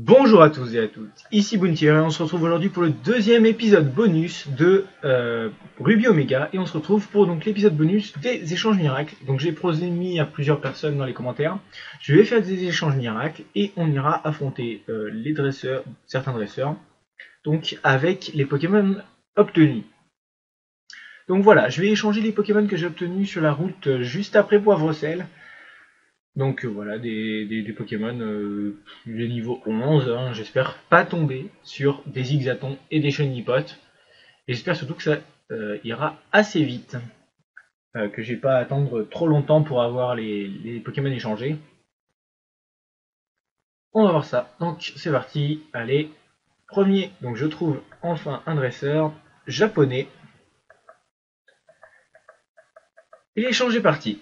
Bonjour à tous et à toutes, ici Bounty et on se retrouve aujourd'hui pour le deuxième épisode bonus de Ruby Omega et on se retrouve pour donc l'épisode bonus des échanges miracles. Donc j'ai promis à plusieurs personnes dans les commentaires, je vais faire des échanges miracles et on ira affronter les dresseurs, certains dresseurs, donc avec les Pokémon obtenus. Donc voilà, je vais échanger les Pokémon que j'ai obtenus sur la route juste après Poivre-Sel. Donc voilà, des Pokémon de niveau 11, hein. J'espère pas tomber sur des Zigzaton et des Shiny-Pot. Et j'espère surtout que ça ira assez vite. Que j'ai pas à attendre trop longtemps pour avoir les Pokémon échangés. On va voir ça. Donc c'est parti, allez. Premier, donc je trouve enfin un dresseur japonais. Et l'échange est parti.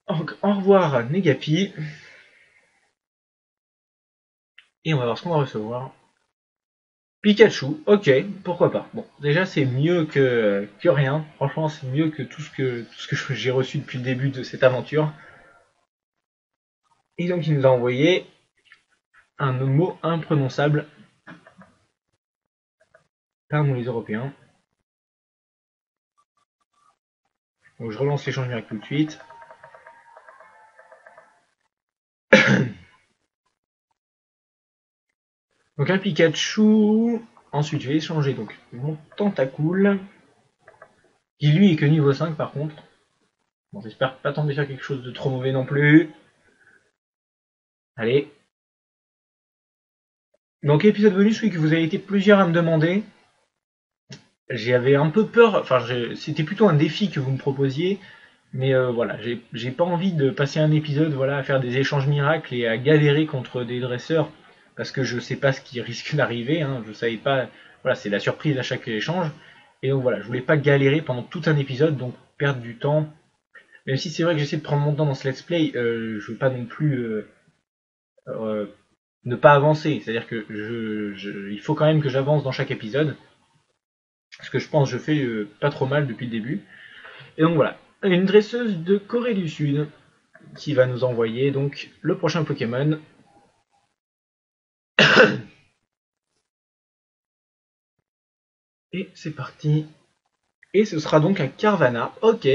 Donc, au revoir Negapi. Et on va voir ce qu'on va recevoir. Pikachu, ok, pourquoi pas. Bon, déjà c'est mieux que rien. Franchement, c'est mieux que tout ce que j'ai reçu depuis le début de cette aventure. Et donc il nous a envoyé un mot imprononçable par nous les Européens. Donc je relance l'échange miracle tout de suite. Donc un Pikachu. Ensuite je vais échanger donc mon Tentacool. Qui lui est que niveau 5 par contre. Bon, j'espère pas tomber sur quelque chose de trop mauvais non plus. Allez. Donc épisode bonus, oui, que vous avez été plusieurs à me demander. J'avais un peu peur, enfin c'était plutôt un défi que vous me proposiez. Mais voilà, j'ai pas envie de passer un épisode à faire des échanges miracles et à galérer contre des dresseurs parce que je sais pas ce qui risque d'arriver, hein, je savais pas, voilà, c'est la surprise à chaque échange. Et donc voilà, je voulais pas galérer pendant tout un épisode, donc perdre du temps. Même si c'est vrai que j'essaie de prendre mon temps dans ce let's play, je veux pas non plus ne pas avancer. C'est-à-dire que il faut quand même que j'avance dans chaque épisode. Ce que je pense que je fais pas trop mal depuis le début. Et donc voilà, une dresseuse de Corée du Sud qui va nous envoyer donc le prochain Pokémon. Et c'est parti. Et ce sera donc un Carvana. Ok,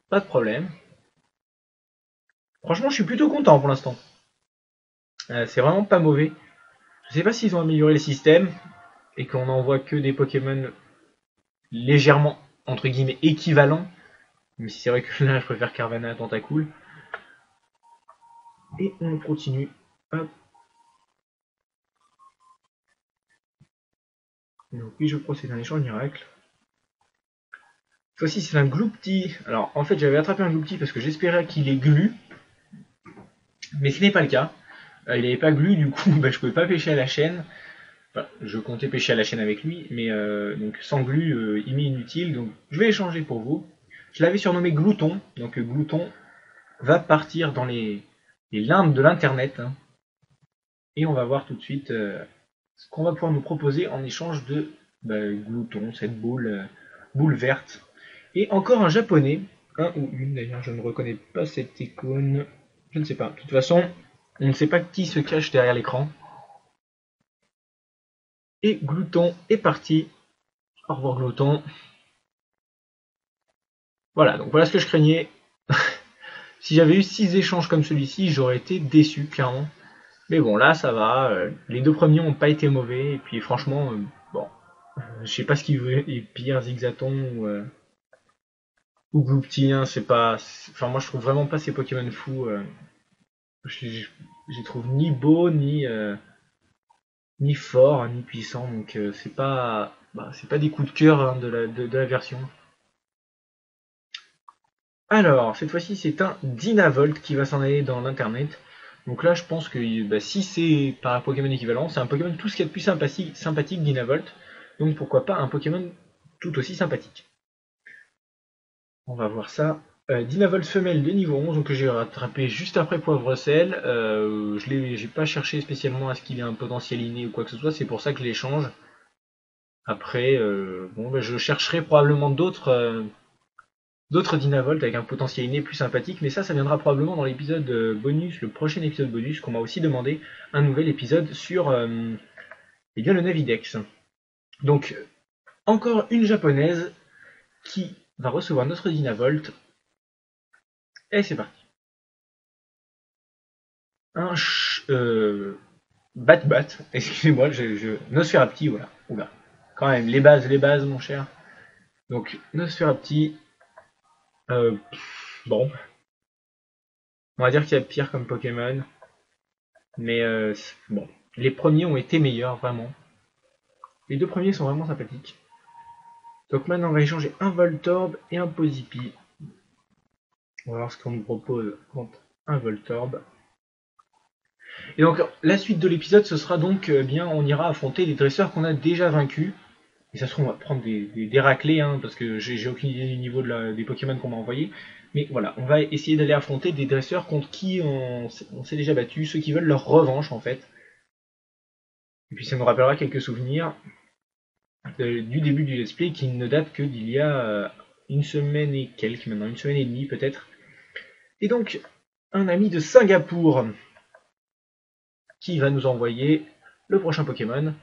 pas de problème. Franchement, je suis plutôt content pour l'instant. C'est vraiment pas mauvais. Je sais pas s'ils ont amélioré le système et qu'on n'envoie que des Pokémon légèrement, entre guillemets, équivalents. Mais c'est vrai que là, je préfère Carvana à Tentacool. Et on continue. Hop. Donc oui, je procède à un échange miracle. Cette fois-ci, c'est un Gloopty. Alors, en fait, j'avais attrapé un Gloopty parce que j'espérais qu'il est glu. Mais ce n'est pas le cas. Il n'avait pas glu, du coup, je pouvais pas pêcher à la chaîne. Enfin, je comptais pêcher à la chaîne avec lui, mais donc sans glu, il m'est inutile. Donc, je vais échanger pour vous. Je l'avais surnommé Glouton. Donc, Glouton va partir dans les limbes de l'internet. Hein. Et on va voir tout de suite ce qu'on va pouvoir nous proposer en échange de Glouton, cette boule verte. Et encore un japonais, un ou une d'ailleurs, je ne reconnais pas cette icône, je ne sais pas. De toute façon, on ne sait pas qui se cache derrière l'écran. Et Glouton est parti. Au revoir Glouton. Voilà, donc voilà ce que je craignais. Si j'avais eu 6 échanges comme celui-ci, j'aurais été déçu, clairement. Mais bon, là, ça va. Les deux premiers n'ont pas été mauvais. Et puis, franchement, bon. Je sais pas ce qu'il veut. Et pire, Zigzaton ou Gloopty, hein, c'est pas. Enfin, moi, je trouve vraiment pas ces Pokémon fous. Je les trouve ni beaux, ni forts, ni puissants. Donc, c'est pas. C'est pas des coups de cœur hein, de la version. Alors, cette fois-ci, c'est un Dynavolt qui va s'en aller dans l'internet. Donc là, je pense que si c'est par un Pokémon équivalent, c'est un Pokémon tout ce qu'il y a de plus sympathique Dynavolt. Donc pourquoi pas un Pokémon tout aussi sympathique. On va voir ça. Dynavolt femelle de niveau 11, donc que j'ai rattrapé juste après Poivre-Sel. J'ai pas cherché spécialement à ce qu'il ait un potentiel inné ou quoi que ce soit, c'est pour ça que je l'échange. Après, je chercherai probablement d'autres d'autres Dynavolt avec un potentiel inné plus sympathique, mais ça viendra probablement dans l'épisode bonus, le prochain épisode bonus, qu'on m'a aussi demandé un nouvel épisode sur eh bien, le Navidex. Donc, encore une japonaise qui va recevoir notre Dynavolt. Et c'est parti. Un Bat, excusez-moi, Nosferapti, voilà. Oula. Quand même, les bases, mon cher. Donc, Nosferapti, bon, on va dire qu'il y a pire comme Pokémon, mais bon, les premiers ont été meilleurs, vraiment. Les deux premiers sont vraiment sympathiques. Donc maintenant, on va échanger un Voltorb et un Pozipi. On va voir ce qu'on nous propose contre un Voltorb. Et donc, la suite de l'épisode, ce sera donc, bien, on ira affronter les dresseurs qu'on a déjà vaincus. Et ça se trouve, on va prendre des raclés, hein, parce que j'ai aucune idée du niveau des Pokémon qu'on m'a envoyé. Mais voilà, on va essayer d'aller affronter des dresseurs contre qui on s'est déjà battu, ceux qui veulent leur revanche en fait. Et puis ça nous rappellera quelques souvenirs du début du let's play qui ne date que d'il y a une semaine et quelques, maintenant une semaine et demie peut-être. Et donc, un ami de Singapour qui va nous envoyer le prochain Pokémon,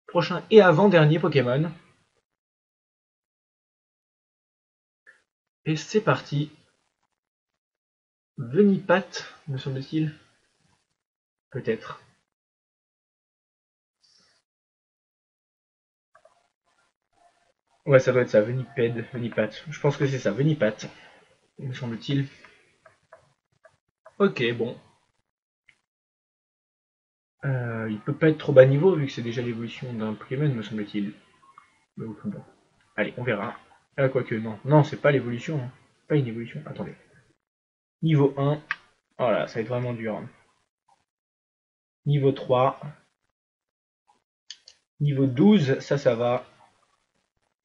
prochain et avant-dernier Pokémon. Et c'est parti. Venipat, me semble-t-il. Peut-être. Ouais, ça doit être ça, Venipat. Je pense que c'est ça, Venipat, me semble-t-il. Ok, bon. Il peut pas être trop bas niveau vu que c'est déjà l'évolution d'un Pokémon, me semble-t-il. Bon. Allez, on verra. Ah, quoique, non. Non, c'est pas l'évolution. Hein. Pas une évolution. Attendez. Niveau 1. Voilà, ça va être vraiment dur. Niveau 3. Niveau 12, ça va.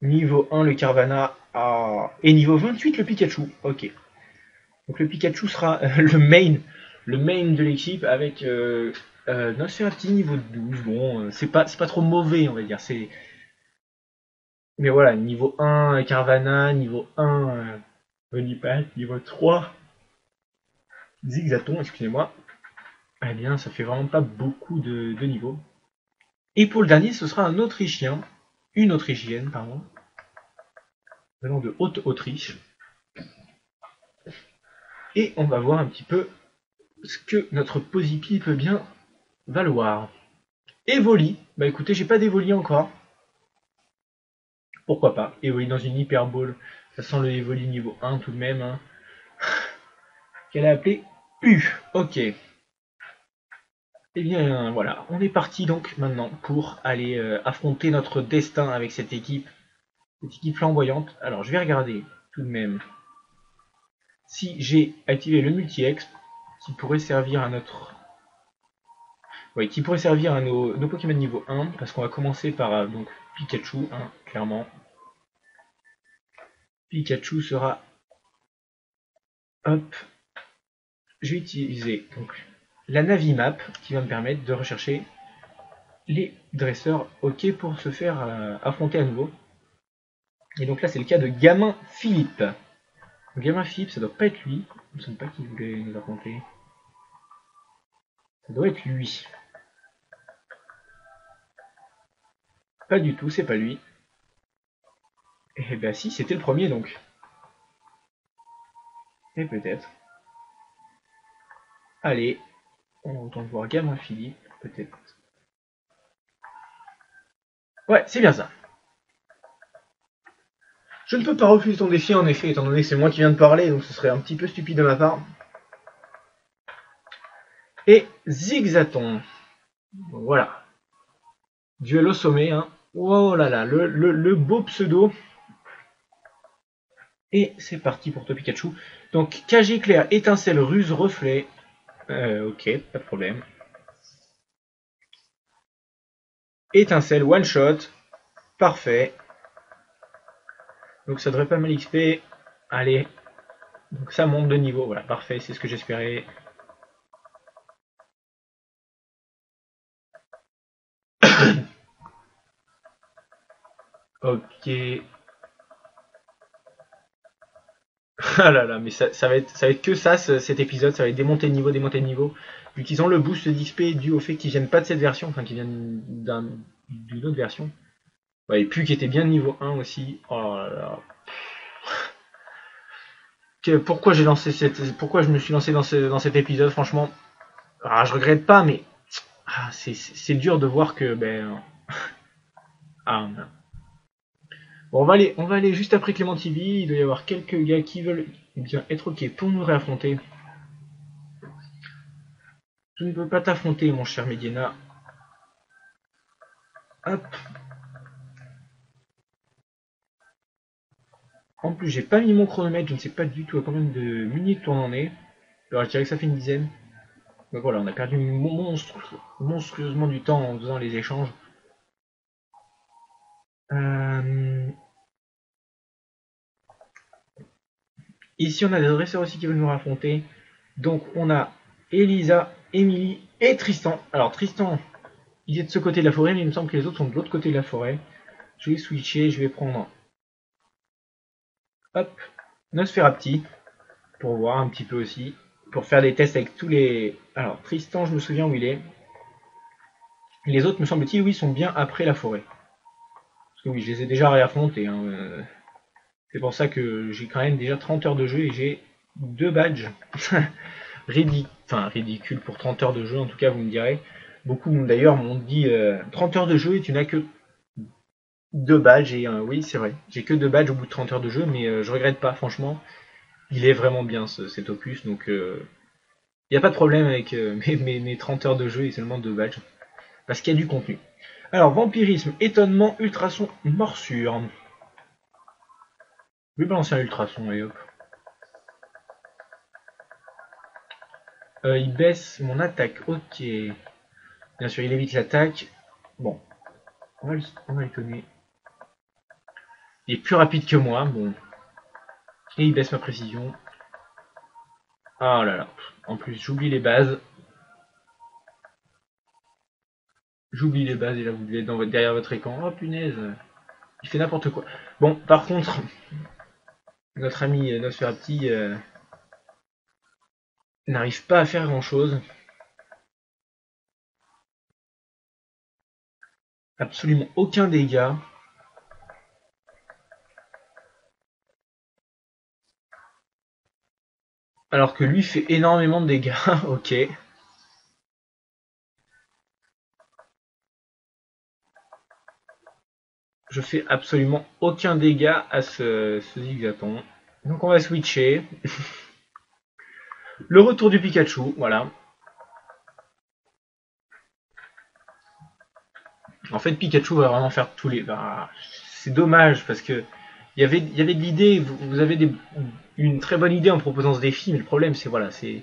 Niveau 1, le Carvana. Ah. Et niveau 28, le Pikachu. Ok. Donc le Pikachu sera le main de l'équipe avec Nosferatu niveau 12. Bon, c'est pas trop mauvais, on va dire. Mais voilà, niveau 1, Carvana, niveau 1, Onipat, niveau 3, Zigzaton, excusez-moi. Eh bien, ça fait vraiment pas beaucoup de niveaux. Et pour le dernier, ce sera un Autrichien, une Autrichienne, pardon, venant de Haute-Autriche. Et on va voir un petit peu ce que notre Pozipi peut bien valoir. Evoli, bah écoutez, j'ai pas d'Evoli encore. Pourquoi pas, Evoli dans une Hyper Ball, ça sent le Evoli niveau 1 tout de même. Hein. Qu'elle a appelé U, ok. Eh bien voilà, on est parti donc maintenant pour aller affronter notre destin avec cette équipe flamboyante. Alors je vais regarder tout de même si j'ai activé le multi-exp qui pourrait servir à notre... Oui, qui pourrait servir à nos Pokémon niveau 1, parce qu'on va commencer par donc Pikachu, hein, clairement. Pikachu sera... Hop. Je vais utiliser donc la Navimap qui va me permettre de rechercher les dresseurs OK pour se faire affronter à nouveau. Et donc là, c'est le cas de Gamin Philippe. Gamin Philippe, ça doit pas être lui. Je ne sais pas qui voulait nous affronter. Ça doit être lui. Pas du tout, c'est pas lui. Eh ben si, c'était le premier donc. Et peut-être. Allez, on entend voir Gamin Philippe, peut-être. Ouais, c'est bien ça. Je ne peux pas refuser ton défi en effet, étant donné que c'est moi qui viens de parler, donc ce serait un petit peu stupide de ma part. Et Zigzaton. Voilà. Duel au sommet, hein. Oh là là, le beau pseudo. Et c'est parti pour toi Pikachu. Donc cage éclair, étincelle, ruse, reflet. Ok, pas de problème. Étincelle, one shot. Parfait. Donc ça devrait pas mal XP. Allez. Donc ça monte de niveau. Voilà, parfait, c'est ce que j'espérais. Ok. Ah là là, mais ça va être que ça, cet épisode, ça va être démonter de niveau, démonter de niveau. Vu qu'ils ont le boost d'XP dû au fait qu'ils viennent pas de cette version, enfin qu'ils viennent d'une autre version. Ouais, et puis qui était bien de niveau 1 aussi. Oh là là. Pourquoi je me suis lancé dans cet épisode, franchement. Ah, je regrette pas, mais c'est dur de voir que ah, bon, on va aller juste après Clément TV. Il doit y avoir quelques gars qui veulent bien être ok pour nous réaffronter. Je ne peux pas t'affronter, mon cher Medina. Hop. En plus, j'ai pas mis mon chronomètre, je ne sais pas du tout à combien de minutes on en est. Alors, je dirais que ça fait une dizaine. Donc voilà, on a perdu monstrueusement du temps en faisant les échanges. Euh, Ici, on a des dresseurs aussi qui veulent nous raffronter. Donc, on a Elisa, Emily et Tristan. Alors, Tristan, il est de ce côté de la forêt, mais il me semble que les autres sont de l'autre côté de la forêt. Je vais switcher, je vais prendre hop, Nosferapti pour voir un petit peu aussi, pour faire des tests avec tous les. Alors, Tristan, je me souviens où il est. Les autres, me semble-t-il, oui, sont bien après la forêt. Parce que oui, je les ai déjà réaffrontés. Hein. C'est pour ça que j'ai quand même déjà 30 heures de jeu et j'ai 2 badges. Ridicule pour 30 heures de jeu, en tout cas, vous me direz. Beaucoup d'ailleurs m'ont dit 30 heures de jeu et tu n'as que 2 badges. Et oui, c'est vrai, j'ai que 2 badges au bout de 30 heures de jeu, mais je regrette pas, franchement. Il est vraiment bien cet opus, donc il n'y a pas de problème avec mes 30 heures de jeu et seulement 2 badges. Parce qu'il y a du contenu. Alors, vampirisme, étonnement, ultrason, morsure. Je vais balancer un ultrason et hop. Il baisse mon attaque, ok. Bien sûr, il évite l'attaque. Bon, on va l'étonner. Il est plus rapide que moi, bon. Et il baisse ma précision. Ah là là. En plus, j'oublie les bases. J'oublie les bases et là vous devez être derrière votre écran. Oh punaise. Il fait n'importe quoi. Bon, par contre, notre ami Nosferapti n'arrive pas à faire grand chose. Absolument aucun dégât. Alors que lui fait énormément de dégâts. Ok. Je fais absolument aucun dégât à ce zigzaton. Donc on va switcher. Le retour du Pikachu, voilà. En fait, Pikachu va vraiment faire tous les. C'est dommage parce que il y avait de l'idée. Vous avez une très bonne idée en proposant ce défi, mais le problème, c'est voilà, c'est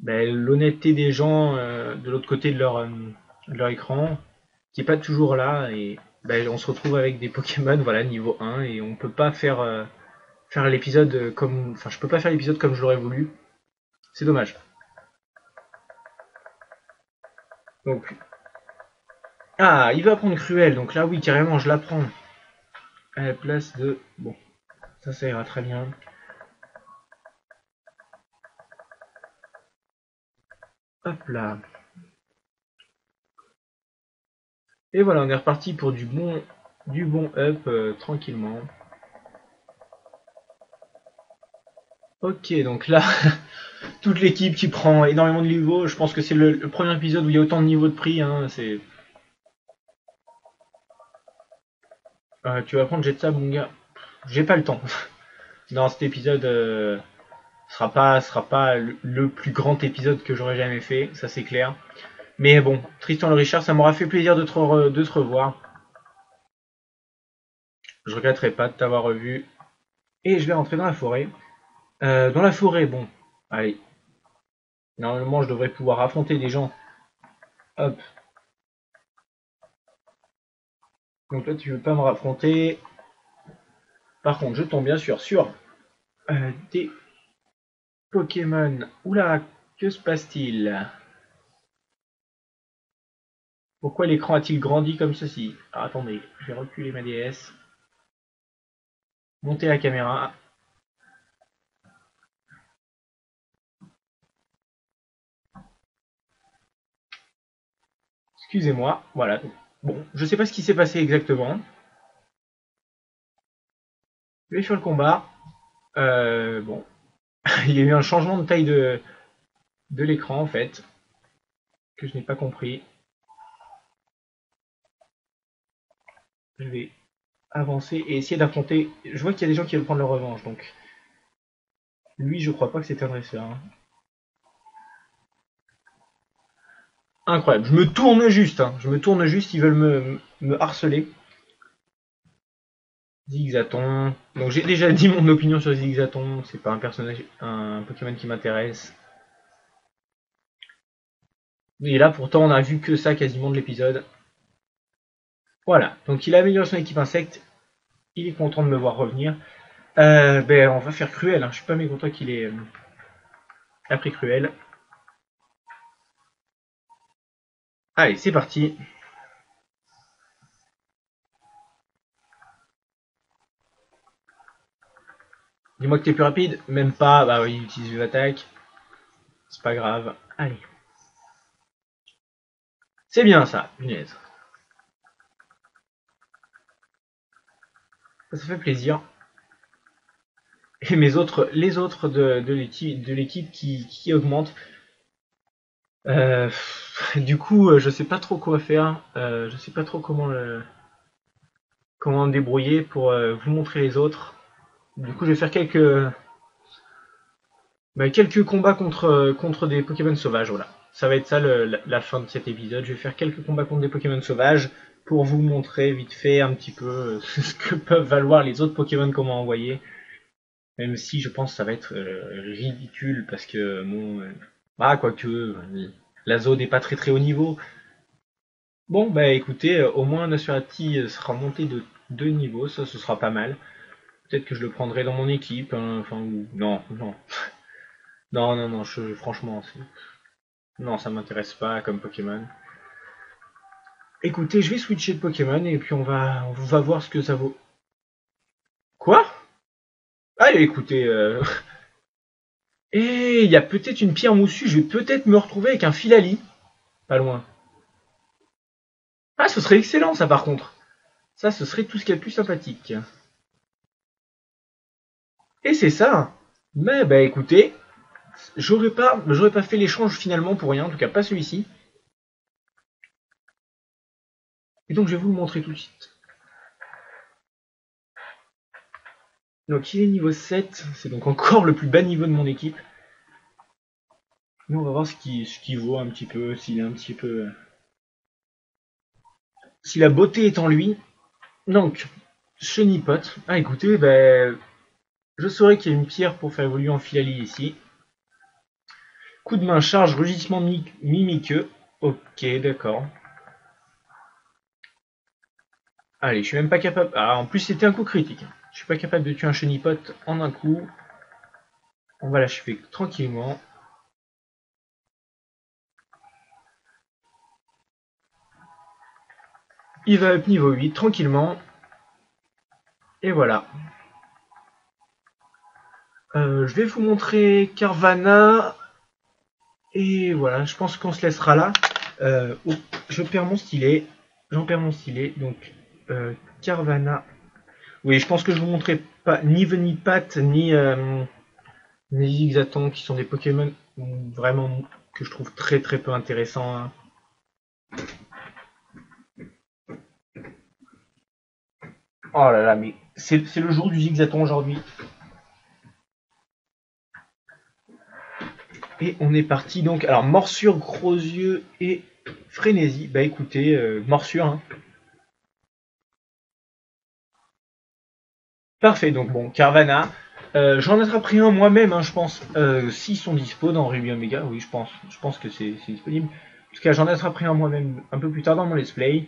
l'honnêteté des gens de l'autre côté de leur écran qui est pas toujours là et on se retrouve avec des Pokémon voilà niveau 1 et on peut pas faire l'épisode comme enfin je peux pas faire l'épisode comme je l'aurais voulu. C'est dommage. Donc ah, il va prendre Cruel, donc là oui carrément je la prends à la place de bon, ça ira très bien. Hop là. Et voilà, on est reparti pour du bon up tranquillement. Ok, donc là, toute l'équipe qui prend énormément de niveaux. Je pense que c'est le premier épisode où il y a autant de niveaux de prix. Hein, tu vas prendre Jetsa, mon gars. J'ai pas le temps. Dans cet épisode, sera pas le plus grand épisode que j'aurais jamais fait, ça c'est clair. Mais bon, Tristan le Richard, ça m'aura fait plaisir de te revoir. Je regretterai pas de t'avoir revu. Et je vais rentrer dans la forêt. Dans la forêt, bon, allez. Normalement, je devrais pouvoir affronter des gens. Hop. Donc là, tu veux pas me raffronter. Par contre, je tombe bien sûr sur des Pokémon. Oula, que se passe-t-il? Pourquoi l'écran a-t-il grandi comme ceci? Alors, attendez, je vais reculer ma DS. Monter la caméra. Excusez-moi, voilà. Bon, je sais pas ce qui s'est passé exactement. Je vais sur le combat. Bon, il y a eu un changement de taille de l'écran en fait, que je n'ai pas compris. Je vais avancer et essayer d'affronter. Je vois qu'il y a des gens qui veulent prendre leur revanche, donc lui, je crois pas que c'est un dresseur. Hein. Incroyable. Je me tourne juste. Hein. Je me tourne juste. Ils veulent me harceler. Zigzaton. Donc j'ai déjà dit mon opinion sur Zigzaton. C'est pas un personnage, un Pokémon qui m'intéresse. Et là, pourtant, on a vu que ça quasiment de l'épisode. Voilà. Donc il a amélioré son équipe insecte. Il est content de me voir revenir. Ben, on va faire Cruel. Hein. Je suis pas mécontent qu'il ait appris Cruel. Allez, c'est parti. Dis-moi que t'es plus rapide. Même pas. Bah oui, il utilise l'attaque. C'est pas grave. Allez. C'est bien ça, punaise. Ça fait plaisir. Et les autres de l'équipe qui augmentent. Du coup, je sais pas trop quoi faire. Je sais pas trop comment me débrouiller pour vous montrer les autres. Du coup, je vais faire quelques combats contre des Pokémon sauvages. Voilà. Ça va être ça la fin de cet épisode. Je vais faire quelques combats contre des Pokémon sauvages pour vous montrer vite fait un petit peu ce que peuvent valoir les autres Pokémon qu'on m'a envoyés. Même si je pense que ça va être ridicule parce que bon, quoique la zone n'est pas très très haut niveau. Bon bah écoutez, au moins Nasurati sera monté de 2 niveaux, ça ce sera pas mal. Peut-être que je le prendrai dans mon équipe, hein, enfin non, non, franchement, non, ça m'intéresse pas comme Pokémon. Écoutez, je vais switcher de Pokémon et puis on va voir ce que ça vaut. Quoi? Allez, écoutez, et il y a peut-être une pierre moussue, je vais peut-être me retrouver avec un Filali. Pas loin. Ah, ce serait excellent ça par contre. Ça, ce serait tout ce qu'il y a de plus sympathique. Et c'est ça. Mais bah écoutez, j'aurais pas fait l'échange finalement pour rien, en tout cas pas celui-ci. Et donc je vais vous le montrer tout de suite. Donc il est niveau 7, c'est donc encore le plus bas niveau de mon équipe. Mais on va voir ce qui vaut un petit peu, s'il est un petit peu... Si la beauté est en lui. Donc, Chenipot. Ah écoutez, je saurais qu'il y a une pierre pour faire évoluer en Filali ici. Coup de main, charge, rugissement mimiqueux. Ok, d'accord. Allez, je suis même pas capable... Ah, en plus c'était un coup critique. Je suis pas capable de tuer un Chenipot en un coup. On va l'achever tranquillement. Il va up niveau 8 tranquillement. Et voilà. Je vais vous montrer Carvanha. Et voilà, je pense qu'on se laissera là. Oh, je perds mon stylet. J'en perds mon stylet. Donc, Carvanha. Oui, je pense que je vous montrerai pas ni Venipat, ni Zigzaton, qui sont des Pokémon vraiment que je trouve très très peu intéressants. Hein. Oh là là, mais c'est le jour du Zigzaton aujourd'hui. Et on est parti donc. Alors, morsure, gros yeux et frénésie. Bah écoutez, morsure. Hein. Parfait, donc bon, Carvanha. J'en attraperai un moi-même, hein, je pense. S'ils sont dispo dans Ruby Omega, oui, je pense que c'est disponible. En tout cas, j'en attraperai un moi-même un peu plus tard dans mon let's play.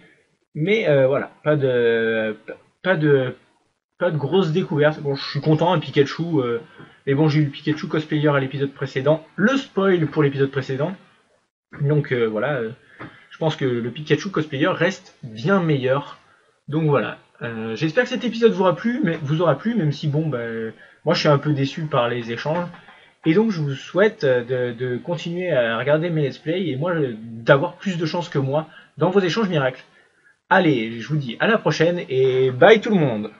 Mais voilà, pas de grosse découverte. Bon, je suis content, un Pikachu. Mais bon, j'ai eu le Pikachu cosplayer à l'épisode précédent. Le spoil pour l'épisode précédent. Donc voilà, je pense que le Pikachu cosplayer reste bien meilleur. Donc voilà. J'espère que cet épisode vous aura plu, même si bon, moi je suis un peu déçu par les échanges. Et donc je vous souhaite de continuer à regarder mes let's play et moi d'avoir plus de chance que moi dans vos échanges miracles. Allez, je vous dis à la prochaine et bye tout le monde!